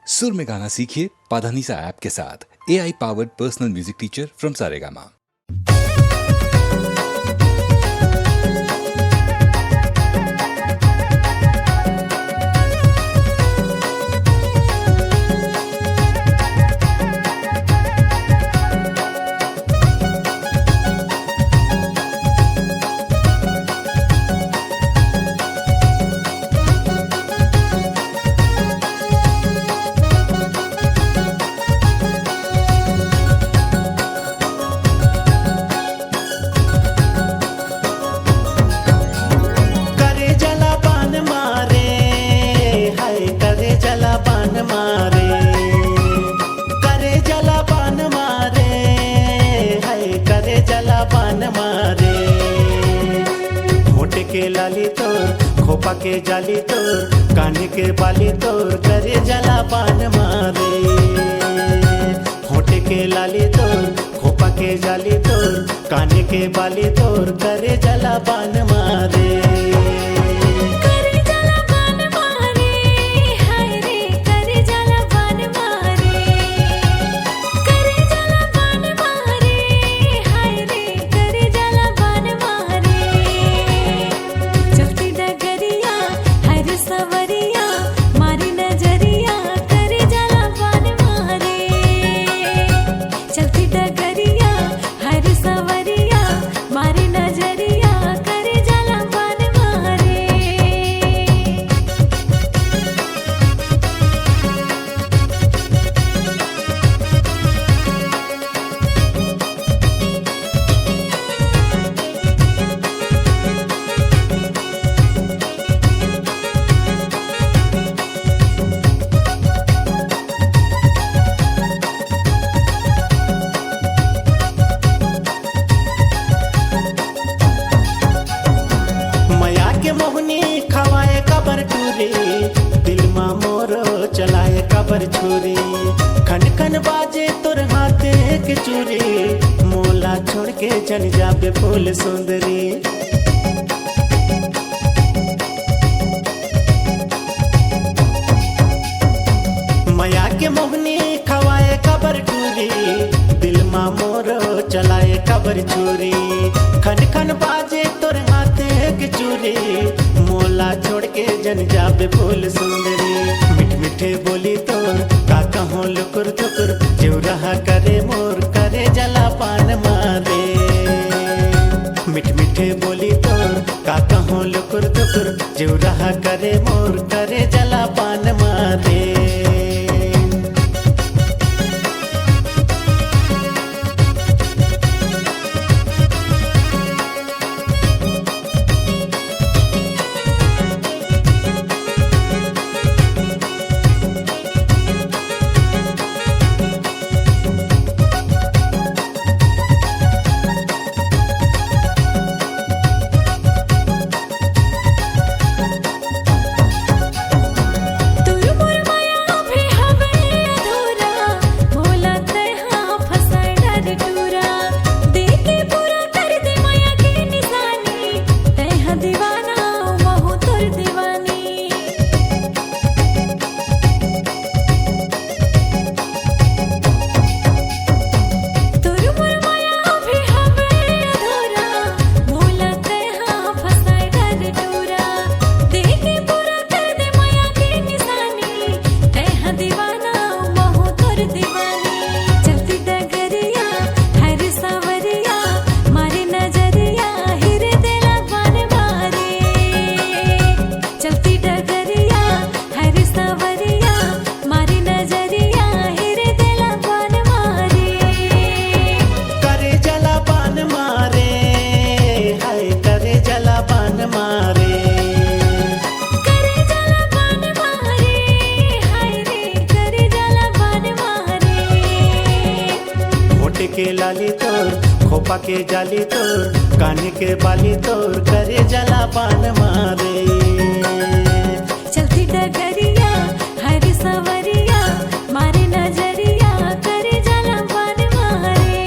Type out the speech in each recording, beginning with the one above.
सुर में गाना सीखिए पाधानीसा ऐप के साथ। AI powered personal music teacher from Saregama. के लाली तोर खोपा के जाली तोर कान के बाली तोर करे जला पान मारे। होठे के लाली तोर खोपा के जाली तोर कान के बाली तोर करे जला पान मारे। दिल मा मोरो चलाए कबर छुरी खन खन बाजे तोर हाथे के चूरी मोला छोड़ के चल जाबे फूल सुंदरी। माया के मोहनी खवाए कबर टूरी दिल मा मोरो चलाए कबर छुरी खन खन बाजे तोर हाथे के चूरी मोला छोड़ के जन जाबे फूल सुंदरी। मिठ मिठे बोली तोर का कहूँ लुकुर थुकुर जो रहा करे मोर करे जला पान मारे। मिठ मिठे बोली तोर का कहूँ लुकुर थुकुर जो रहा करे मोर करे जला पान मारे। के लाली तोर खोपा के जाली तोर कान के बाली तोर करे जला पान मारे। चलती डगरिया हरी सवरिया मारे नजरिया करे जला पान मारे।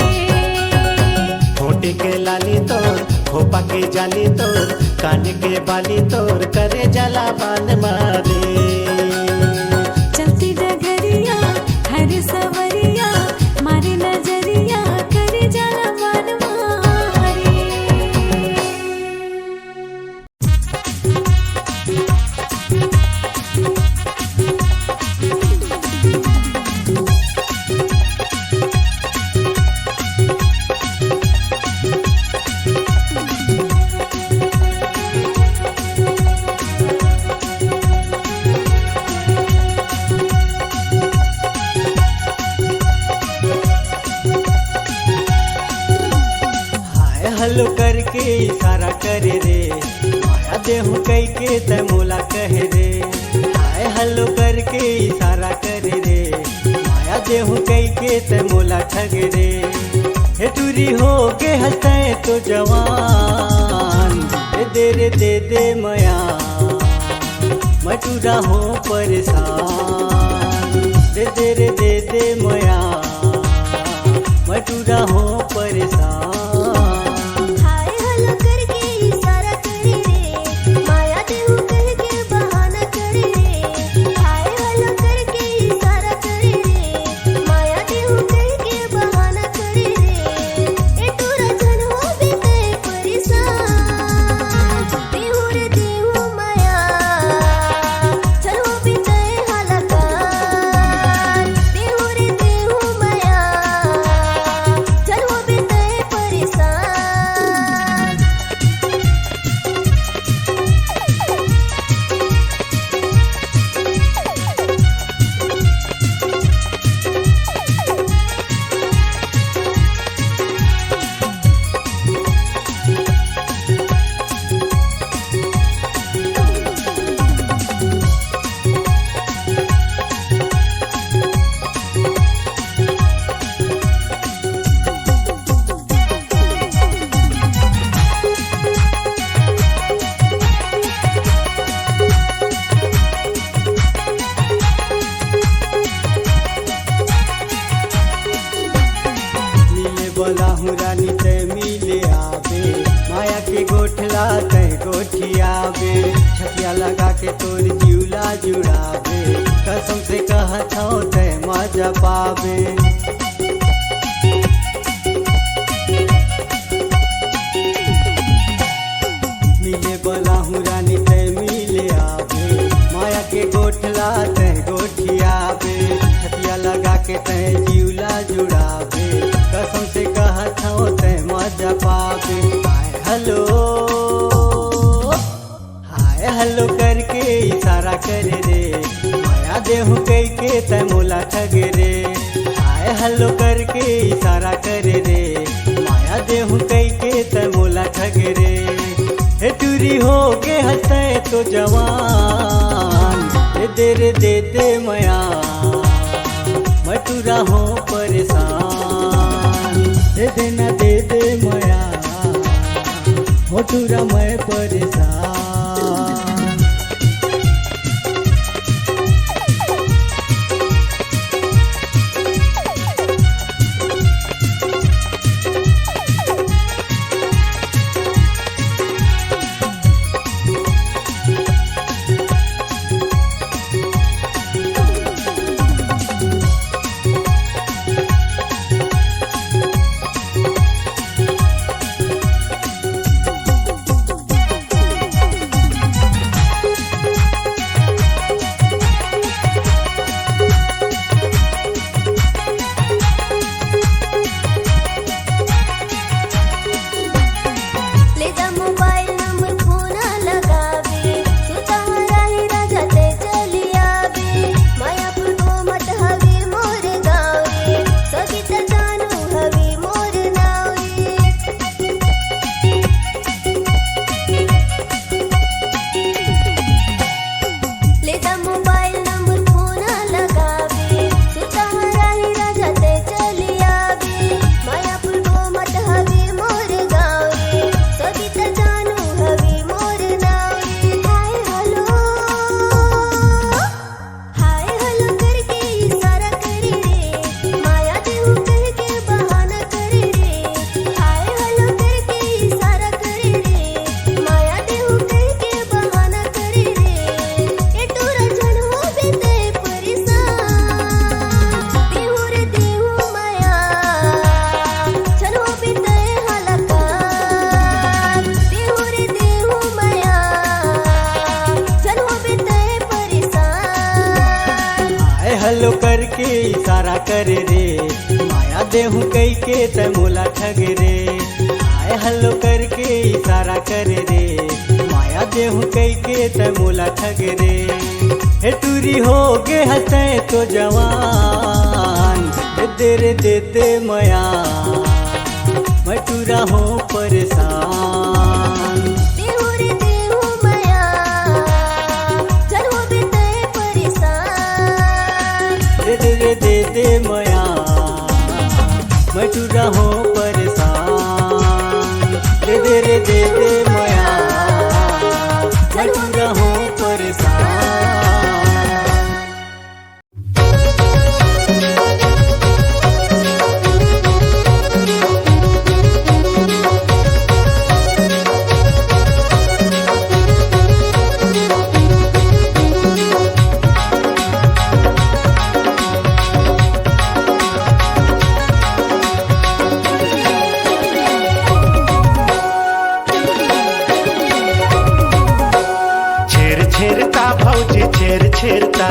होठे के लाली तोर खोपा के जाली तोर कान के बाली तोर करे जला पान मारे। चलती डगरिया करके इशारा करे रे, माया देहु कई के तै मोला कहे रे। हाय हलो करके इशारा करे रे, माया देहु कई के तै मोला ठगे रे। हे टूरी हो के हंसते तो जवान, दे दे मया मैं टूरा हो परेशान। दे दे मया मैं टूरा हो परेशान। हाय हलो करके इशारा करे रे, माया देहु कह के बहाना करे रे। हाय हलो करके इशारा करे रे, माया देहु कह के बहाना करे रे। ए टूरा जन हो बीते परेशान, देहु रे देहु माया जन हो बीते हलकान। देहु रे देहु माया जन हो बीते परेशान। मिले बोला हूँ रानी ते मिले आवे, माया के गोठला ते गोठियावे। छतिया लगा के तोर जिउला जुड़ावे, कसम से कहत हूँ ते मजा पावे। मिले बोला हूँ रानी ते मिले आवे, माया के गोठला ते गोठियावे। छतिया लगा के ते जिउला जुड़ावे, कसम से कहत हूँ ते मजा पावे। हाय हलो करके इशारा करे रे, माया देहु कई के तै मोला ठगे रे। हाय हलो करके इशारा करे रे, माया देहु कई के तै मोला ठगे रे। हे टूरी हो के हंसते तो जवान, दे दे मया मैं टूरा हो परेशान। दे देना दे दे मया हो टूरा मैं परेशान। ले जा मोबाइल नंबर फोना लगावे, सुतारा ही राजा ते चली आवे। मायापुर को मत हवे मोर गावे, सगित जानू हवे मोर नावे। ले जा मोबाइल नंबर फोना लगावे, सुतारा ही राजा ते चली आवे। मायापुर को मत हवे मोर गावे, सगित जानू हवे मोर नावे। हाय हलो करके इशारा करे रे, माया देहु कह के बहाना करे रे। हाय हलो करके इशारा करे रे, माया देहु कह के बहाना करे रे। ए टूरा जन हो बीते परेशान, देहु रे देहु माया जन हो बीते हलकान। देहु रे देहु माया जन हो बीते परेशान। हाय हलो करके इशारा करे रे, माया देहु कई के तै मोला ठगे रे। हाय हलो करके इशारा करे रे, माया देहु कई के तै मोला ठगे रे। हे टूरी हो के हंसते तो जवान, दे दे मया मैं तू रहो परेशान। देहु रे देहु माया जन हो बिते परेशान। दे दे रे दे दे माया मैं तू रहो परेशान। दे दे रे दे दे माया मैं तू रहो परेशान। छेरता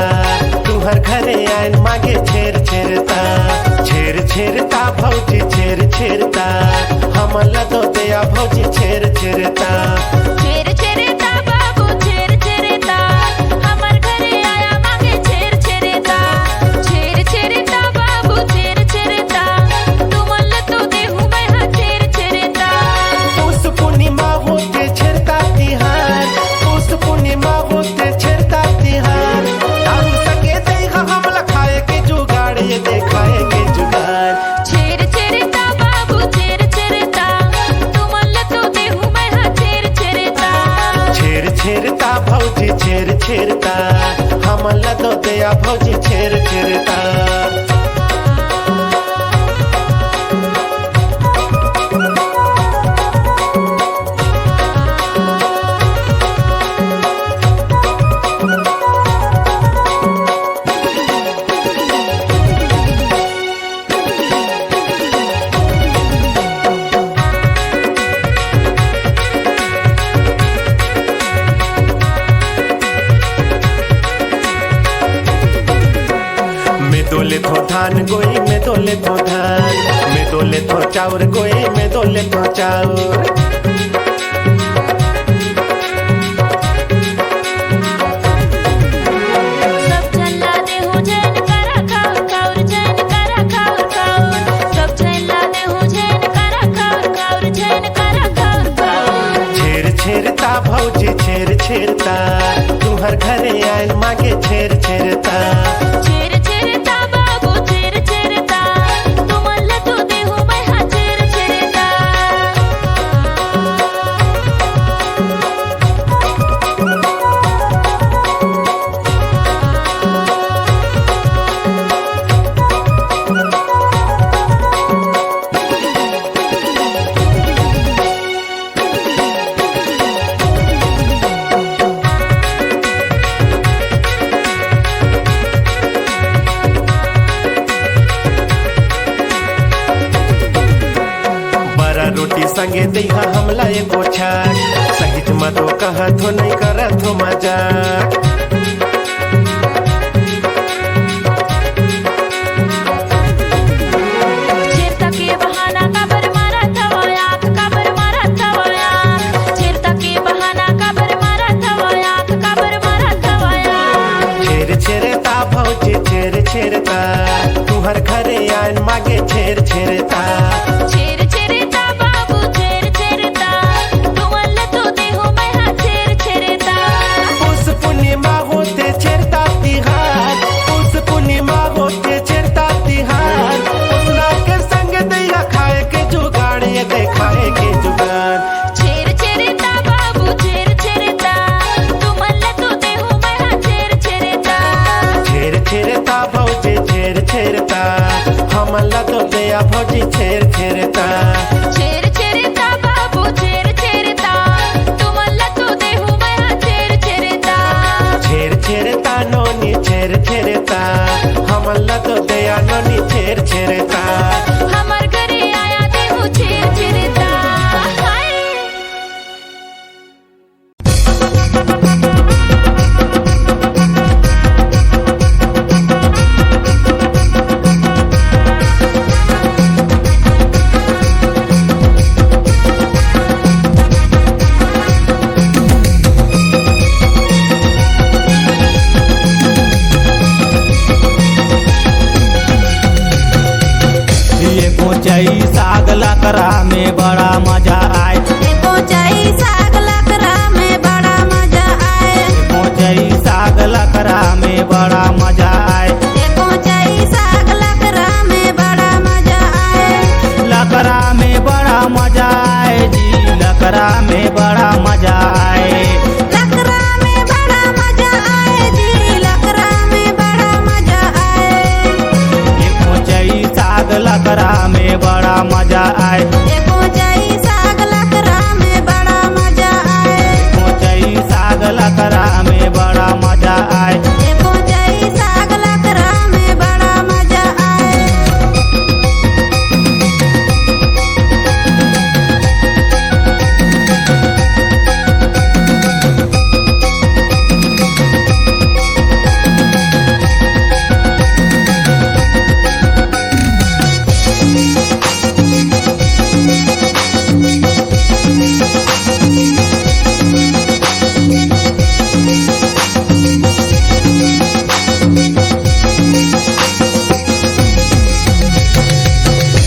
तुहर घरे आइन मागे छेरता छेरता भौजी छेरता हमला दो दया भौजी छेरता छेरता बाबू छेरता हमर घरे आया मांगे छेरता बाबू छेरता तुमल तो देहु मैं हा छेरता उस पूर्णिमा होते छेरता तिहार उस पूर्णिमा होते छेरता तिहार दारू सके देखा हमला खाए के जुगाड़ ये देखाए के जुगाड़ छेरता बाबू छेरता तुमल तो देहु मैं हा छेरता छेरता भौजी छेरता हमला दो दया भौजी छेरता। दोले थो धान गोई में दोले थो धान में दोले थो चाउर गोई में दोले थो चाउर सब झल्ला देहु जैन करा खाउर जैन करा खाउर सब झल्ला देहु जैन करा खाउर जैन करा खाउर छेरता भौजी छेरता तुहर घरे आइन मागे छेरता छेरता बाबू छेरता तुमल तो देहु मैं हा छेरता रोटी संगे दिहा हमला एको छाक सहित मतो कहत हो नहीं करत हो मजाक छेरता के बहाना काबर मारा थवाया काबर मारा थवाया छेरता के बहाना काबर मारा थवाया काबर मारा थवाया छेरता भौजी छेरता तुहर घरे आइन मागे छेरता छेरता बाबू छेरता तुमल तो देहु मैं हा छेरता उस पूर्णिमा होते छेरता तिहार उस पूर्णिमा होते छेरता तिहार उसना के संग दैया खाए के जुगाड़ ये देखाए के जुगाड़ छेरता बाबू छेरता तुमल तो देहु मैं हा छेरता भौजी छेरता हमला तो दया भौजी छेरता छेरता बाबू छेरता तुमल तो देहु मैं हा छेरता नोनी छेरता हमला तो दया नोनी छेरता हमर घरे आया देहु छेरता हाय ये कोचाई सागला लकड़ा में बड़ा मजा आए। कोचई साग लकड़ा में बड़ा मजा आए। कोचई साग लकड़ा में बड़ा मजा आए। कोचई साग लकड़ा में बड़ा मजा आए। लकड़ा में बड़ा मजा आए जी, लकड़ा में बड़ा मजा आए। लकड़ा में बड़ा मजा आए जी, लकड़ा में बड़ा मजा आए। कोचई साग लकड़ा में बड़ा मजा आए। कोचई साग लकड़ा में बड़ा मजा आए। कोचई साग लकड़ा में बड़ा मजा आए। कोचई साग लकड़ा में बड़ा मजा आए।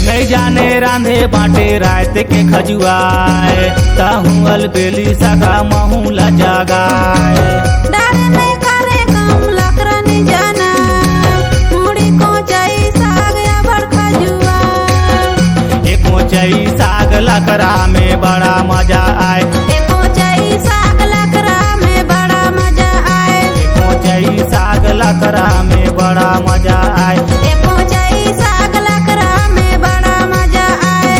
नहीं जाने रांधे बाटे रात के खजुआए, ताहू अलबेली सगा महू लजगाए। डारे में करे कम लकड़ा नहीं जाना, मुड़ी कोचई साग या बड़खा जुआ। कोचई साग लकड़ा में बड़ा मजा आए। कोचई साग लकड़ा में बड़ा मजा आए। कोचई साग लकड़ा में बड़ा मजा आए। कोचई साग लकड़ा में बड़ा मजा आए।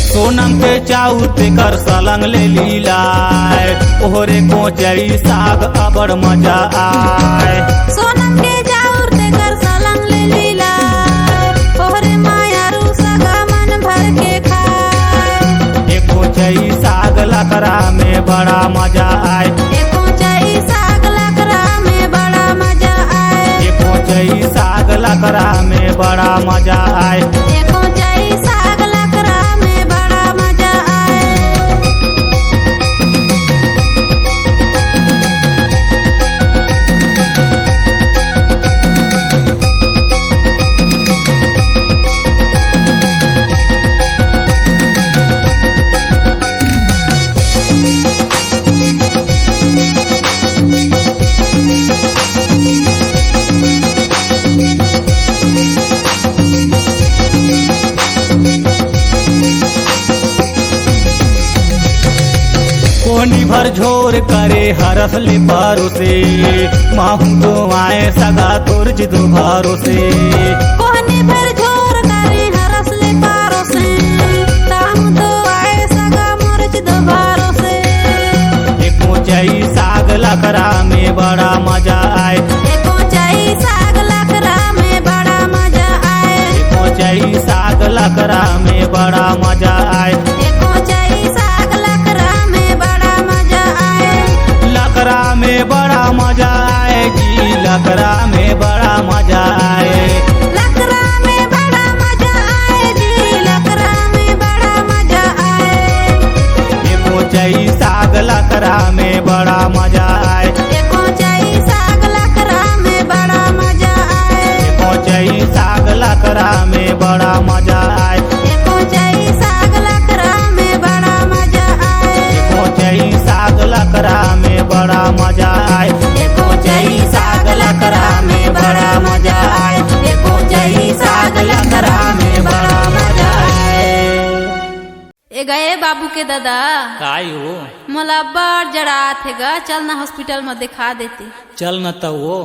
सोनम के चाउर पे कर सलंग ले लीलाए, ओहरे कोचई साग अबड़ मजा आए। सोनम के जाऊर ते कर सलंग ले लीला, ओहरे मायारू सगा मन भर के खाए। कोचई साग लकड़ा में बड़ा मजा आए। कोचई साग लकड़ा में बड़ा मजा आए। कोचई साग लकड़ा में बड़ा मजा आए। कोचई साग लकड़ा में बड़ा मजा आए। कोनी भर झोर करे हरस ले पारो से, माहू तो आए सगा तुर्ज दुभारो से। कोहनी भर झोर करे हरस ले पारो से, ताहू तो आए सगा मुर्च दोबारो से। कोचई साग लकड़ा में बड़ा मजा आए। कोचई साग लकड़ा में बड़ा मजा आए। कोचई साग लकड़ा में बड़ा मजा आए। कोचई साग लकड़ा में बड़ा मजा आए। लकड़ा में बड़ा मजा आए जी, लकड़ा में बड़ा मजा आए। लकड़ा में बड़ा मजा आए जी, लकड़ा में बड़ा मजा आए। कोचई साग लकड़ा में बड़ा मजा आए। कोचई साग लकड़ा में बड़ा मजा आए। कोचई साग लकड़ा में बड़ा मजा आए। कोचई साग लकड़ा में बड़ा मजा आए। कोचई साग लकड़ा में बड़ा मजा आए। कोचई साग लकड़ा में बड़ा मजा आए। कोचई साग लकड़ा में बड़ा मजा आए। ए गए बाबू के दादा, काय हो? मोला बड़ जड़ात है गा, चल ना हॉस्पिटल में दिखा देती। चल न तो वो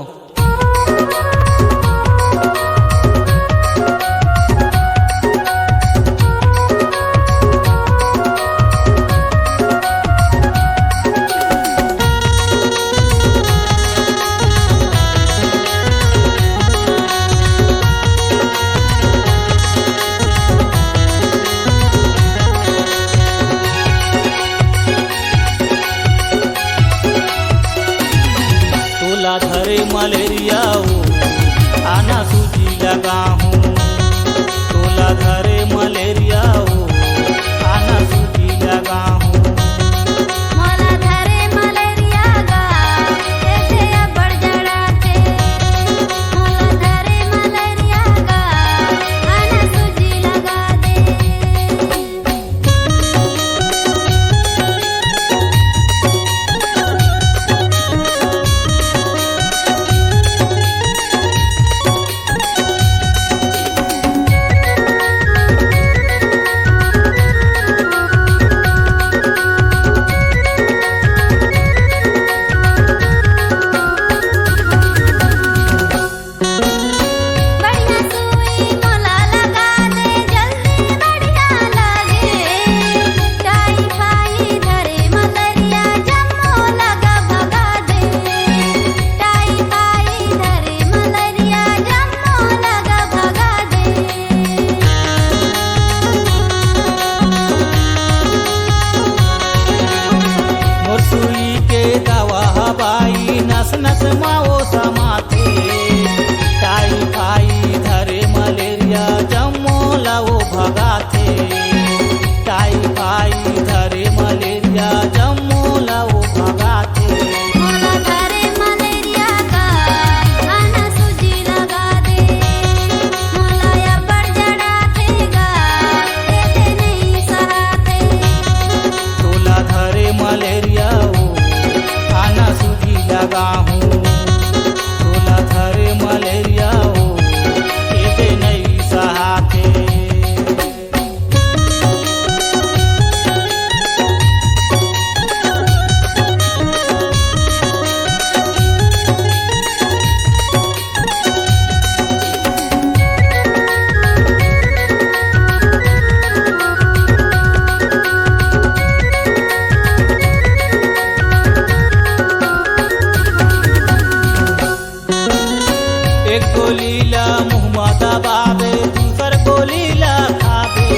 गोली ला मुँह दबावे, दूसर गोली ला खावे।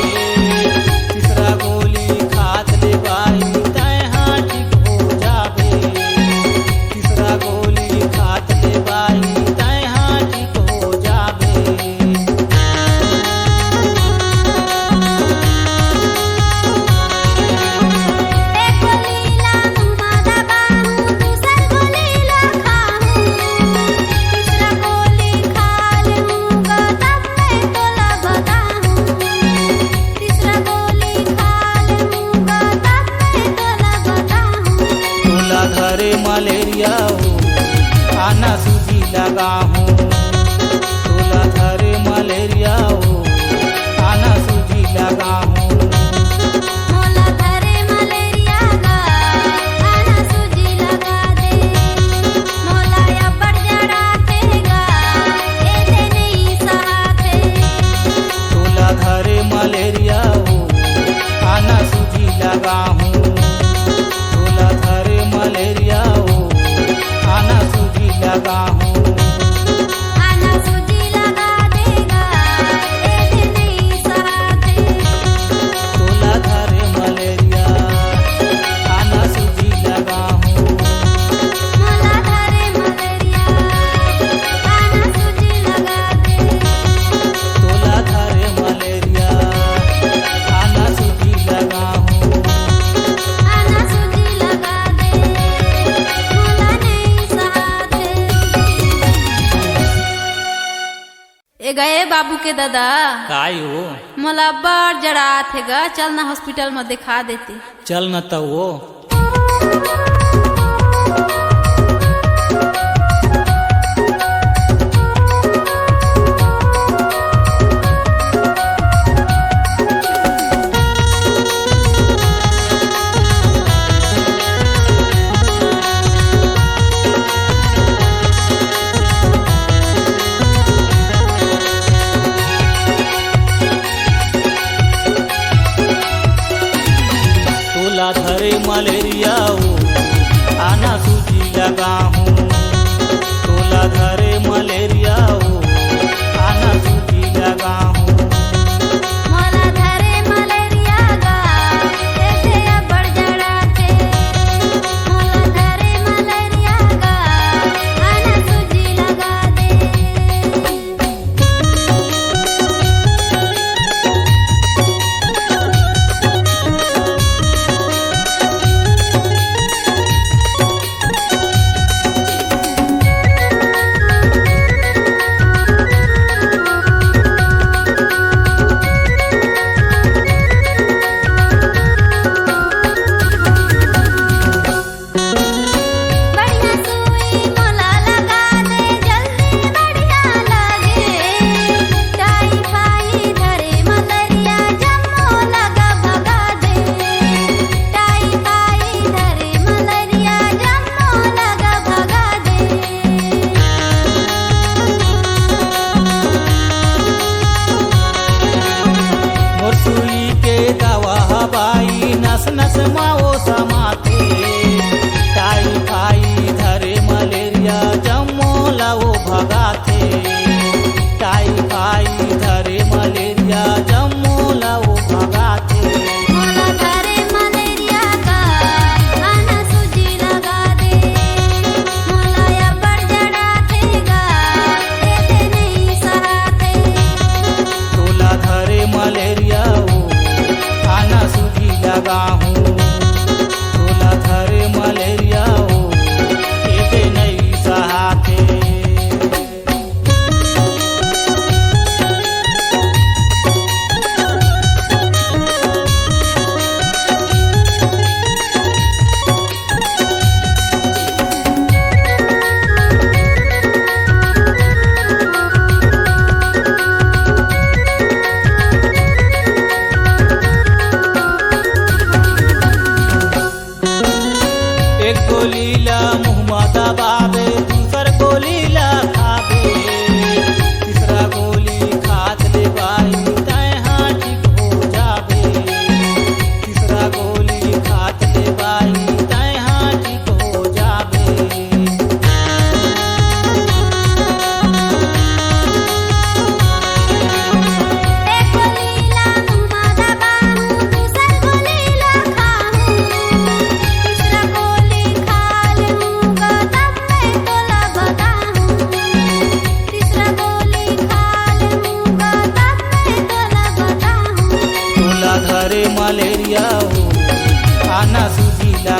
तीसरा गोली खात ले बाई तैहा ठीक हो जावे। तीसरा गोली खात ले बाई तैहा ठीक हो जावे। एक गोली ला मुँह दबाऊं, दूसर गोली ला खाऊं। तीसरा गोली खा लूँगा तब मैं तोला बताऊं। तीसरा गोली खा लूँगा तब मैं तोला बताऊं। तोला घरे मलेरिया हो खाना सूजी लगा हूँ। तोला घरे मलेरिया हो खाना सूजी लगा हूँ। मोला धरे मलेरिया का खाना सूजी लगा दे। मोला अब्बड़ जड़ा देगा ऐसे नहीं सहाते। तोला घरे मलेरिया हो खाना सूजी लगा हूँ। तोला घरे मलेरिया हो खाना सूजी लगा हूँ। खाना सूजी लगा देगा ऐसे नहीं सहाते। तोला घरे मलेरिया खाना सूजी लगा हूँ। मोला धरे मलेरिया खाना सूजी लगा दे। तोला घरे मलेरिया खाना सूजी लगा हूँ। खाना सूजी लगा दे। मोला नहीं सहाते। ए गए बाबू के दादा, काय हो? मोला बड़ जड़ात है गा, चल ना हॉस्पिटल में दिखा देते। चल न तो वो। तोला धरे मलेरिया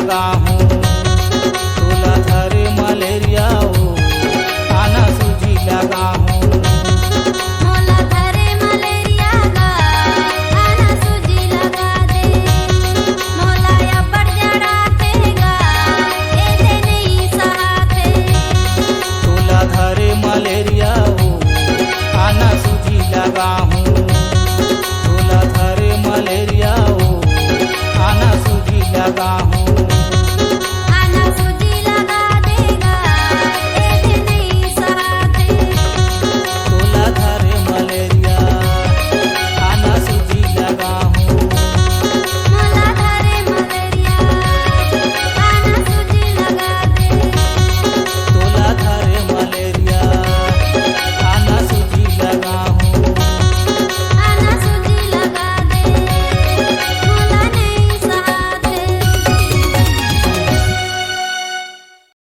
लगा हूँ तुला धरे मलेरिया